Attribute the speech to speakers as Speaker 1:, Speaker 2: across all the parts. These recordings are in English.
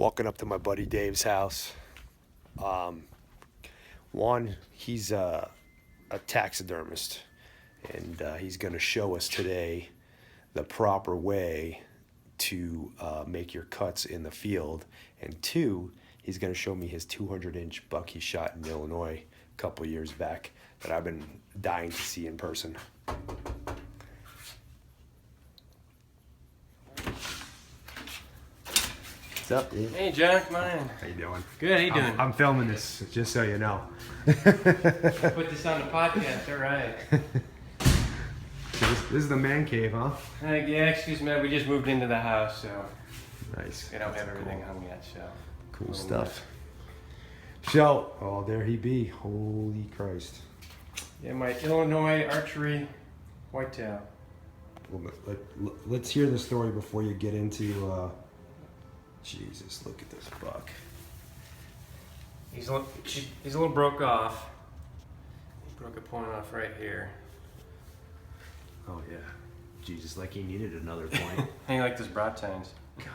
Speaker 1: walking up to my buddy Dave's house. One, he's a taxidermist, and he's going to show us today the proper way to make your cuts in the field. And two, he's going to show me his 200-inch buck he shot in Illinois a couple years back that I've been dying to see in person. What's up, dude?
Speaker 2: Hey, John, come on in.
Speaker 1: How you doing?
Speaker 2: Good, how you doing?
Speaker 1: I'm filming this, just so you know.
Speaker 2: Put this on the podcast, all right.
Speaker 1: So this is the man cave, huh?
Speaker 2: Yeah, excuse me, we just moved into the house, so
Speaker 1: Nice.
Speaker 2: we don't have everything hung yet, so.
Speaker 1: Cool stuff. So, oh, there he be. Holy Christ.
Speaker 2: Yeah, my Illinois archery whitetail.
Speaker 1: Well, let's hear the story before you get into, Jesus, look at this buck.
Speaker 2: He's a little broke off. He broke a point off right here.
Speaker 1: Oh, yeah. Jesus, like he needed another point.
Speaker 2: How you like this broad tines?
Speaker 1: God,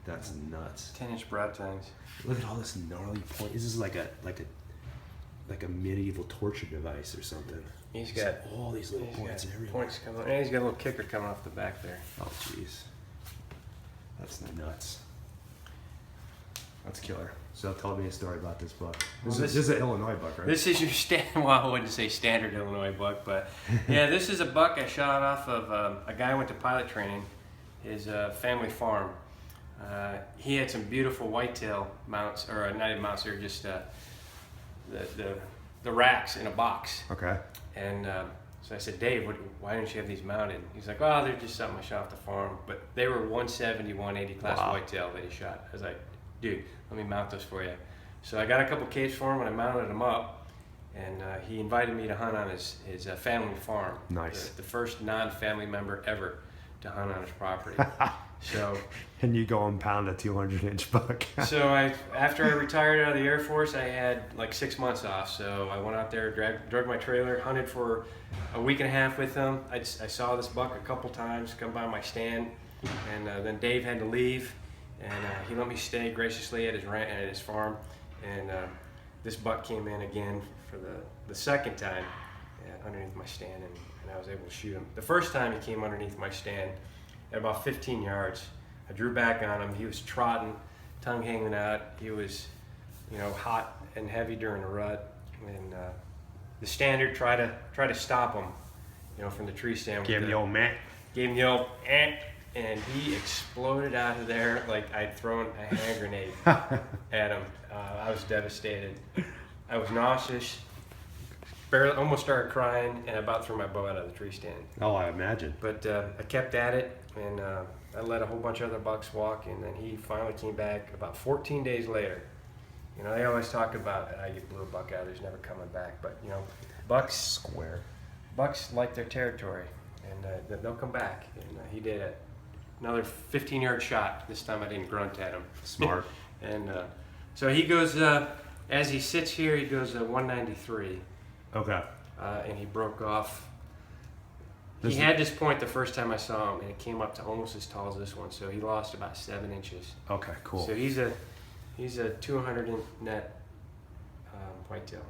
Speaker 1: that's nuts.
Speaker 2: 10-inch broad tines.
Speaker 1: Look at all this gnarly point. This is like a medieval torture device or something.
Speaker 2: He's got
Speaker 1: all these little points everywhere.
Speaker 2: Points coming, and he's got a little kicker coming off the back there.
Speaker 1: Oh, jeez. That's nuts. That's killer. So tell me a story about this buck. This is an Illinois buck, right?
Speaker 2: This is your well, I wouldn't say standard Illinois buck, but yeah, this is a buck I shot off of a guy who went to pilot training, his family farm. He had some beautiful whitetail mounts, or not even mounts, they're just the racks in a box.
Speaker 1: Okay.
Speaker 2: And so I said, Dave, why didn't you have these mounted? He's like, oh, they're just something I shot off the farm. But they were 170, 180 class whitetail that he shot. I was like, dude, let me mount those for you. So I got a couple capes for him and I mounted them up. And he invited me to hunt on his family farm.
Speaker 1: Nice.
Speaker 2: The first non-family member ever to hunt on his property. So.
Speaker 1: And you go and pound a 200-inch buck.
Speaker 2: So after I retired out of the Air Force, I had like 6 months off. So I went out there, drug my trailer, hunted for a week and a half with him. I saw this buck a couple times come by my stand, and then Dave had to leave, and he let me stay graciously at his farm. And this buck came in again for the second time underneath my stand, and I was able to shoot him. The first time he came underneath my stand at about 15 yards. I drew back on him. He was trotting, tongue hanging out. He was, hot and heavy during the rut. And the standard tried to stop him, from the tree stand.
Speaker 1: Gave him the old man.
Speaker 2: Gave him the old and he exploded out of there like I'd thrown a hand grenade at him. I was devastated. I was nauseous. Barely, almost started crying, and I about threw my bow out of the tree stand.
Speaker 1: Oh, I imagine.
Speaker 2: But I kept at it, and I let a whole bunch of other bucks walk, and then he finally came back about 14 days later. They always talk about how you blew a buck out, there's never coming back. But, bucks like their territory, and they'll come back. And he did it. Another 15-yard shot. This time I didn't grunt at him.
Speaker 1: Smart.
Speaker 2: And so he goes, as he sits here, he goes 193.
Speaker 1: Okay.
Speaker 2: And he broke off. He had this point the first time I saw him, and it came up to almost as tall as this one. So he lost about 7 inches.
Speaker 1: Okay, cool.
Speaker 2: So he's a 200 net whitetail.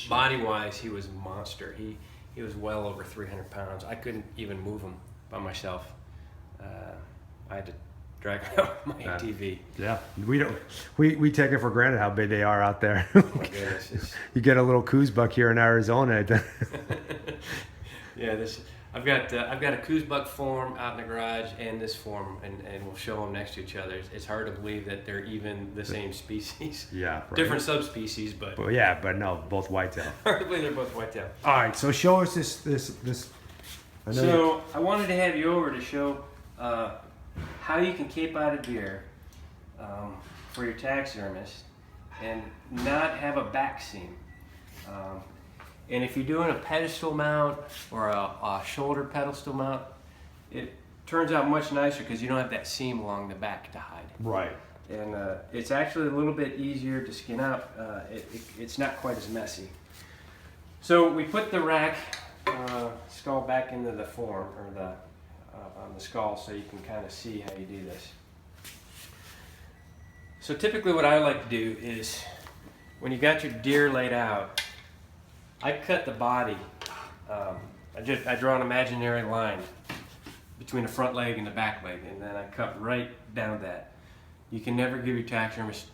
Speaker 2: Body-wise, he was a monster. He was well over 300 pounds. I couldn't even move him by myself. I had to drag him out with my ATV.
Speaker 1: Yeah, we take it for granted how big they are out there.
Speaker 2: Oh my goodness.
Speaker 1: You get a little Coues buck here in Arizona.
Speaker 2: Yeah, I've got a Coues buck form out in the garage and this form, and we'll show them next to each other. It's hard to believe that they're even the same species.
Speaker 1: Yeah, right.
Speaker 2: Different subspecies, but
Speaker 1: but no, both whitetail.
Speaker 2: Hard to believe they're both whitetail.
Speaker 1: All right, so show us this.
Speaker 2: I wanted to have you over to show how you can cape out a deer for your taxidermist and not have a back seam. And if you're doing a pedestal mount or a shoulder pedestal mount, it turns out much nicer because you don't have that seam along the back to hide.
Speaker 1: Right.
Speaker 2: And it's actually a little bit easier to skin out. It's not quite as messy. So we put the rack skull back into the form, or on the skull, so you can kind of see how you do this. So typically what I like to do is when you got your deer laid out, I cut the body. I draw an imaginary line between the front leg and the back leg, and then I cut right down that. You can never give your taxidermist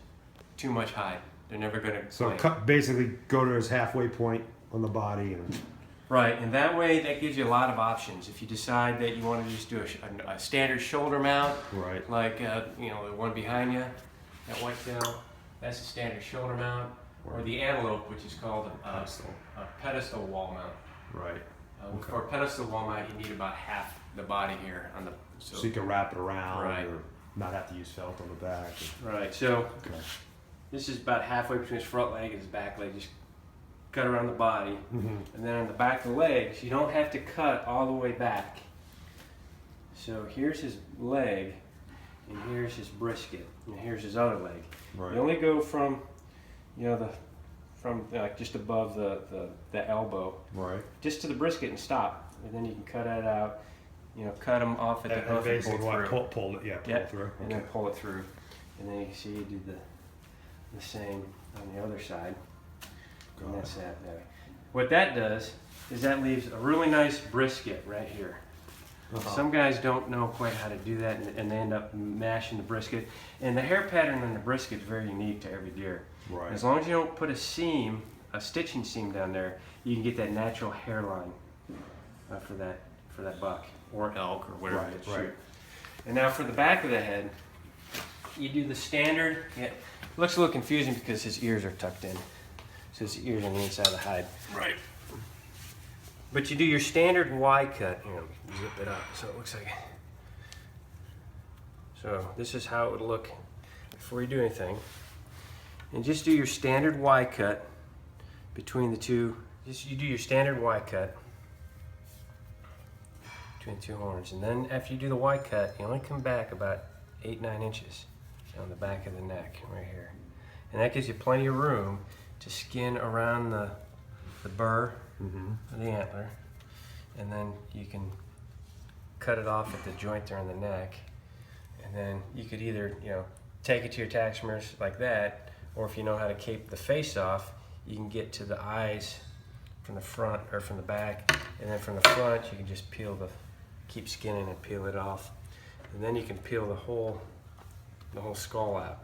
Speaker 2: too much hide. They're never going to.
Speaker 1: So basically go to his halfway point on the body. And
Speaker 2: right, and that way that gives you a lot of options. If you decide that you want to just do a standard shoulder mount,
Speaker 1: right,
Speaker 2: like you know, the one behind you, that whitetail, that's a standard shoulder mount, or the antelope, which is called a pedestal wall mount.
Speaker 1: Right.
Speaker 2: For a pedestal wall mount, you need about half the body here on the.
Speaker 1: So you can wrap it around,
Speaker 2: right,
Speaker 1: or not have to use felt on the back.
Speaker 2: Right. So this is about halfway between his front leg and his back leg. Just cut around the body, and then on the back of the legs, you don't have to cut all the way back. So here's his leg, and here's his brisket, and here's his other leg.
Speaker 1: Right.
Speaker 2: You only go from, you know, from like just above the elbow,
Speaker 1: right,
Speaker 2: just to the brisket and stop, and then you can cut it out. You know, cut them off at the hoof and pull it through.
Speaker 1: Pull it through,
Speaker 2: and then pull it through, and then you can see you do the same on the other side. And that's that there. What that does is that leaves a really nice brisket right here. Some guys don't know quite how to do that, and they end up mashing the brisket. And the hair pattern on the brisket is very unique to every deer.
Speaker 1: Right.
Speaker 2: As long as you don't put a seam, a stitching seam down there, you can get that natural hairline for that buck or elk or whatever you shoot. And now for the back of the head, you do the standard. Yeah, it looks a little confusing because his ears are tucked in. So his ears on the inside of the hide. Right. But you do your standard Y cut. You know, zip it up so it looks like. So this is how it would look before you do anything. And just do your standard Y cut between the two. You do your standard Y cut between the two horns, and then after you do the Y cut, you only come back about 8-9 inches on the back of the neck right here, and that gives you plenty of room to skin around the burr of the antler, and then you can cut it off at the joint there in the neck, and then you could either, you know, take it to your taxidermist like that, or if you know how to cape the face off, you can get to the eyes from the front or from the back, and then from the front you can just keep skinning and peel it off, and then you can peel the whole skull out,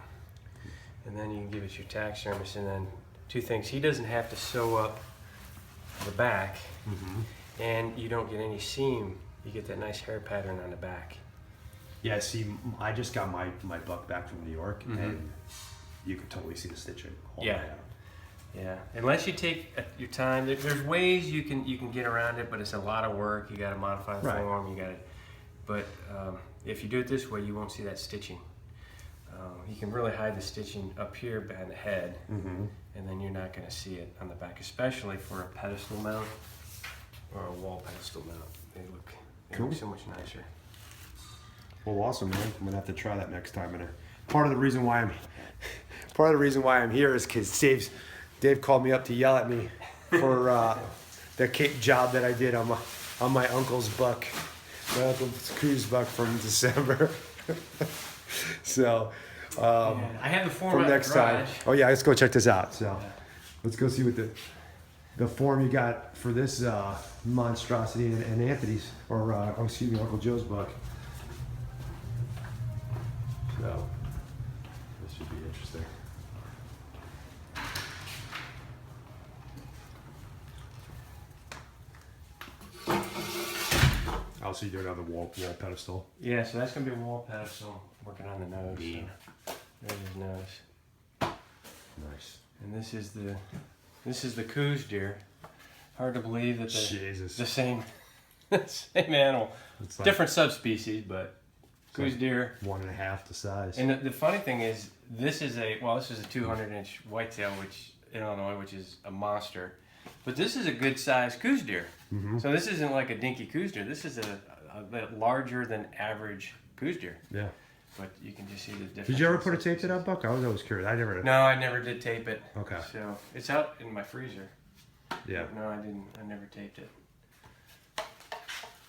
Speaker 2: and then you can give it to your taxidermist. And then two things: he doesn't have to sew up the back, and you don't get any seam. You get that nice hair pattern on the back.
Speaker 1: Yeah, see, I just got my buck back from New York, and you can totally see the stitching all the way out.
Speaker 2: Yeah, unless you take your time. There's ways you can get around it, but it's a lot of work. You got to modify the form. You got to, but if you do it this way, you won't see that stitching. You can really hide the stitching up here behind the head, and then you're not going to see it on the back, especially for a pedestal mount or a wall pedestal mount. They look so much nicer.
Speaker 1: Well, awesome, man. I'm gonna have to try that next time. And part of the reason why I'm here is because Dave called me up to yell at me for the cape job that I did on my uncle's buck, my uncle's Coues buck from December. So
Speaker 2: I have the form
Speaker 1: for
Speaker 2: out
Speaker 1: next
Speaker 2: the garage.
Speaker 1: time. Oh yeah, let's go check this out. So let's go see what the form you got for this monstrosity and Anthony's, or excuse me, Uncle Joe's buck. So this should be interesting. I'll see you do another wall pedestal.
Speaker 2: Yeah, so that's gonna be a wall pedestal. Working on the nose. So there's his nose.
Speaker 1: Nice.
Speaker 2: And this is the Coues deer. Hard to believe that the same animal.
Speaker 1: It's like
Speaker 2: different subspecies, but Coues deer.
Speaker 1: 1.5 the size.
Speaker 2: And the funny thing is, this is a 200-inch whitetail, which in Illinois, which is a monster. But this is a good sized Coues deer. So this isn't like a dinky Coues deer. This is a larger than average Coues deer.
Speaker 1: Yeah.
Speaker 2: But you can just see the difference.
Speaker 1: Did you ever put a tape to that buck? I was always curious.
Speaker 2: No, I never did tape it.
Speaker 1: Okay.
Speaker 2: So it's out in my freezer.
Speaker 1: Yeah.
Speaker 2: No, I didn't. I never taped it.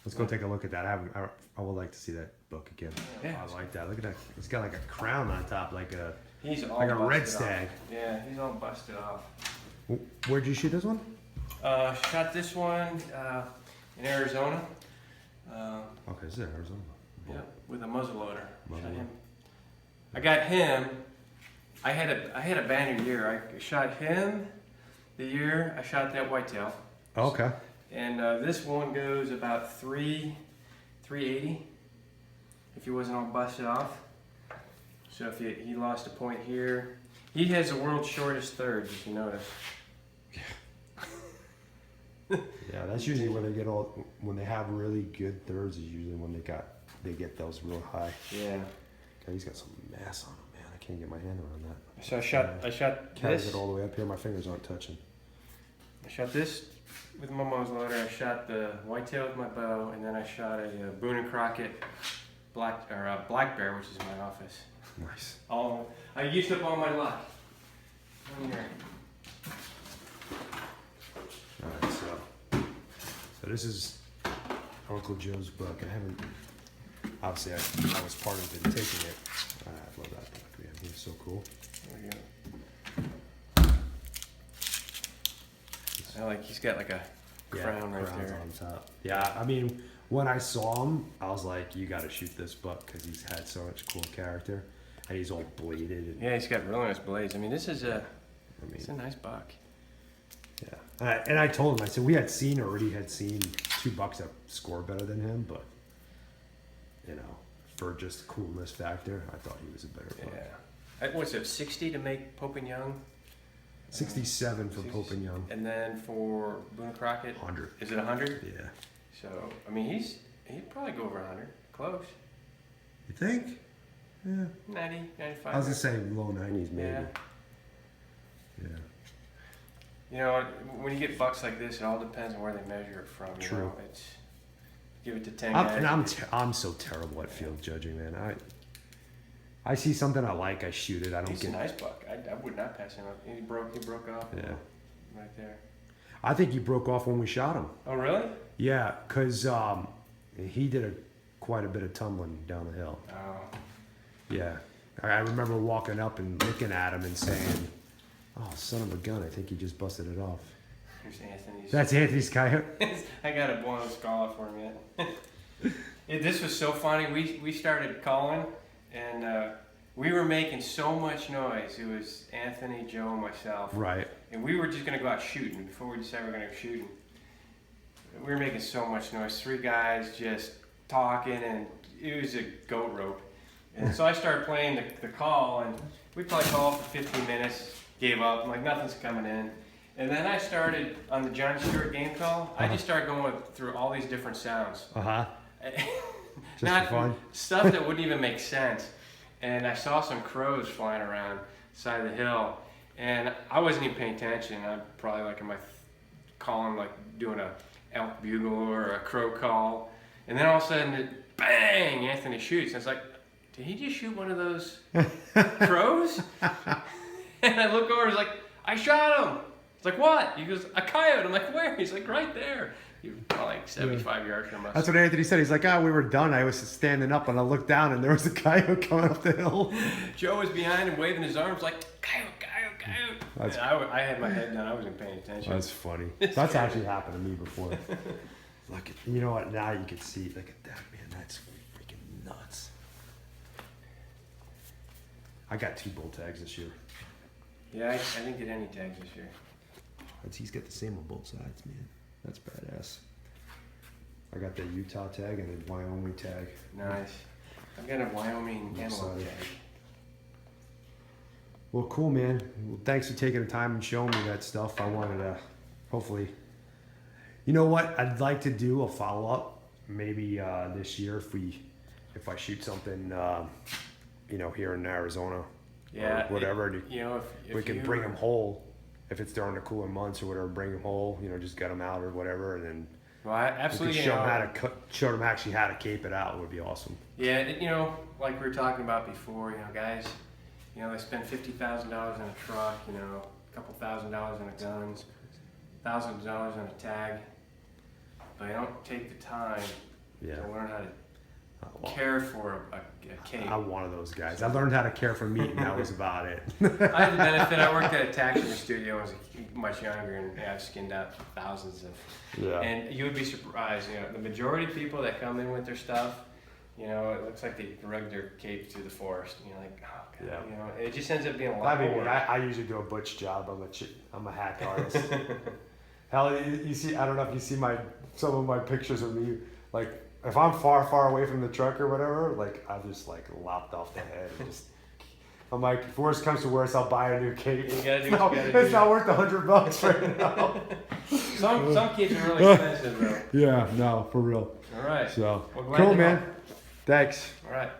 Speaker 1: Let's go take a look at that. I would like to see that buck again.
Speaker 2: Yeah.
Speaker 1: I like that. Look at that. It's got like a crown on top, like a red stag.
Speaker 2: Yeah, he's all busted off.
Speaker 1: Where'd you shoot this one?
Speaker 2: Shot this one in Arizona.
Speaker 1: Okay, this is Arizona.
Speaker 2: Yeah, with a muzzleloader. Shot
Speaker 1: Muzzleloader.
Speaker 2: him. I got him. I had a banner year. I shot him the year I shot that whitetail.
Speaker 1: Okay.
Speaker 2: And this one goes about 380 if he wasn't all busted off. So if he lost a point here, he has the world's shortest thirds, if you notice.
Speaker 1: Yeah, that's usually where they get when they have really good thirds is usually when they get those real high.
Speaker 2: Yeah.
Speaker 1: Okay, he's got some mass on him, man. I can't get my hand around that.
Speaker 2: So I shot
Speaker 1: Carries
Speaker 2: this.
Speaker 1: it all the way up here. My fingers aren't touching.
Speaker 2: I shot this with my muzzleloader. I shot the whitetail with my bow, and then I shot a Boone and Crockett black bear, which is in my office.
Speaker 1: Nice.
Speaker 2: I used up all my luck. Come here.
Speaker 1: All right, so this is Uncle Joe's buck. I haven't. Obviously, I was part of taking it. I love that buck, man. He's so cool.
Speaker 2: There you go. He's got like a crown right
Speaker 1: crown's
Speaker 2: there.
Speaker 1: on top. Yeah, I mean, when I saw him, I was like, you got to shoot this buck because he's had so much cool character, and he's all bladed. And,
Speaker 2: Yeah, he's got really nice blades. I mean, it's a nice buck.
Speaker 1: Yeah, and I told him, I said we had seen 2 bucks that score better than him, but you know, for just coolness factor, I thought he was a better buck.
Speaker 2: Yeah. What's it, 60 to make Pope and Young?
Speaker 1: 67 for Pope and Young.
Speaker 2: And then for Boone and Crockett?
Speaker 1: 100.
Speaker 2: Is it 100?
Speaker 1: Yeah.
Speaker 2: So, I mean, he'd probably go over 100. Close.
Speaker 1: You think? Yeah.
Speaker 2: 90, 95.
Speaker 1: I was gonna say low 90s maybe.
Speaker 2: Yeah.
Speaker 1: Yeah.
Speaker 2: You know, when you get bucks like this, it all depends on where they measure it from. You
Speaker 1: True.
Speaker 2: know? It's give it to 10 guys.
Speaker 1: I'm so terrible at field judging, man. I see something I like, I shoot it. I don't
Speaker 2: He's
Speaker 1: get.
Speaker 2: a nice buck. I would not pass him up. He broke off.
Speaker 1: Yeah.
Speaker 2: Right there.
Speaker 1: I think he broke off when we shot him.
Speaker 2: Oh, really?
Speaker 1: Yeah, cause he did quite a bit of tumbling down the hill.
Speaker 2: Oh.
Speaker 1: Yeah, I remember walking up and looking at him and saying, "Oh, son of a gun! I think he just busted it off."
Speaker 2: Here's Anthony's.
Speaker 1: That's Anthony's coyote.
Speaker 2: I got a blown skull for him yet. This was so funny. We started calling, and we were making so much noise. It was Anthony, Joe, and myself.
Speaker 1: Right.
Speaker 2: And we were just going to go out shooting before we decided we were going to go shooting. We were making so much noise. 3 guys just talking, and it was a goat rope. And so I started playing the call, and we probably called for 15 minutes, gave up, I'm like nothing's coming in. And then I started on the John Stewart game call. I just started going through all these different sounds.
Speaker 1: Just
Speaker 2: Not
Speaker 1: for fun.
Speaker 2: stuff that wouldn't even make sense. And I saw some crows flying around the side of the hill, and I wasn't even paying attention. I'm probably like in my calling, like doing a elk bugle or a crow call, and then all of a sudden, bang! Anthony shoots. And it's like, did he just shoot one of those crows? And I look over, he's like, I shot him. It's like, what? He goes, a coyote. I'm like, where? He's like, right there. He was probably like 75 yards from us.
Speaker 1: That's what Anthony said. He's like, we were done. I was standing up and I looked down and there was a coyote coming up the hill.
Speaker 2: Joe was behind him waving his arms like, coyote, coyote, coyote. I had my head down. I wasn't paying attention.
Speaker 1: That's funny. That's actually happened to me before. Look, you know what? Now you can see. Look at that, man. That's freaking nuts. I got 2 bull tags this year.
Speaker 2: Yeah, I didn't get any tags this year.
Speaker 1: He's got the same on both sides, man. That's badass. I got the Utah tag and the Wyoming tag.
Speaker 2: Nice. I've got a Wyoming antelope
Speaker 1: Excited.
Speaker 2: tag.
Speaker 1: Well, cool, man. Well, thanks for taking the time and showing me that stuff. I wanted to, hopefully, you know what? I'd like to do a follow-up maybe this year if I shoot something, here in Arizona.
Speaker 2: Yeah.
Speaker 1: Or whatever.
Speaker 2: If
Speaker 1: we can bring them whole. If it's during the cooler months or whatever, bring them whole. Just get them out or whatever, and then
Speaker 2: Well, absolutely.
Speaker 1: show them show them actually how to cape it out. Would be awesome.
Speaker 2: Yeah, like we were talking about before, guys, they spend $50,000 on a truck, a couple $1,000 on a gun, $1,000 on a tag, but they don't take the time
Speaker 1: Yeah.
Speaker 2: To learn how to
Speaker 1: Well,
Speaker 2: care for a cape.
Speaker 1: I'm one of those guys. I learned how to care for meat, and that was about it.
Speaker 2: I had the benefit. I worked at a taxidermy studio when I was much younger, and I've skinned out thousands of.
Speaker 1: Yeah.
Speaker 2: And you would be surprised. You know, the majority of people that come in with their stuff, you know, it looks like they dragged their cape through the forest. You know, like, oh god.
Speaker 1: Yeah.
Speaker 2: You know, it just ends up being a lot
Speaker 1: I mean,
Speaker 2: more.
Speaker 1: I usually do a butch job. I'm a hack artist. Hell, you see, I don't know if you see some of my pictures of me, like, if I'm far away from the truck or whatever, like, I've just, like, lopped off the head and just, I'm like, if worst comes to worst, I'll buy a new cape.
Speaker 2: You gotta do
Speaker 1: No,
Speaker 2: what you gotta
Speaker 1: it's
Speaker 2: do.
Speaker 1: not worth $100 right now.
Speaker 2: Some capes are really expensive though.
Speaker 1: Yeah, no, for real.
Speaker 2: All right.
Speaker 1: So,
Speaker 2: Well, glad
Speaker 1: cool,
Speaker 2: to
Speaker 1: man.
Speaker 2: help.
Speaker 1: Thanks.
Speaker 2: All right.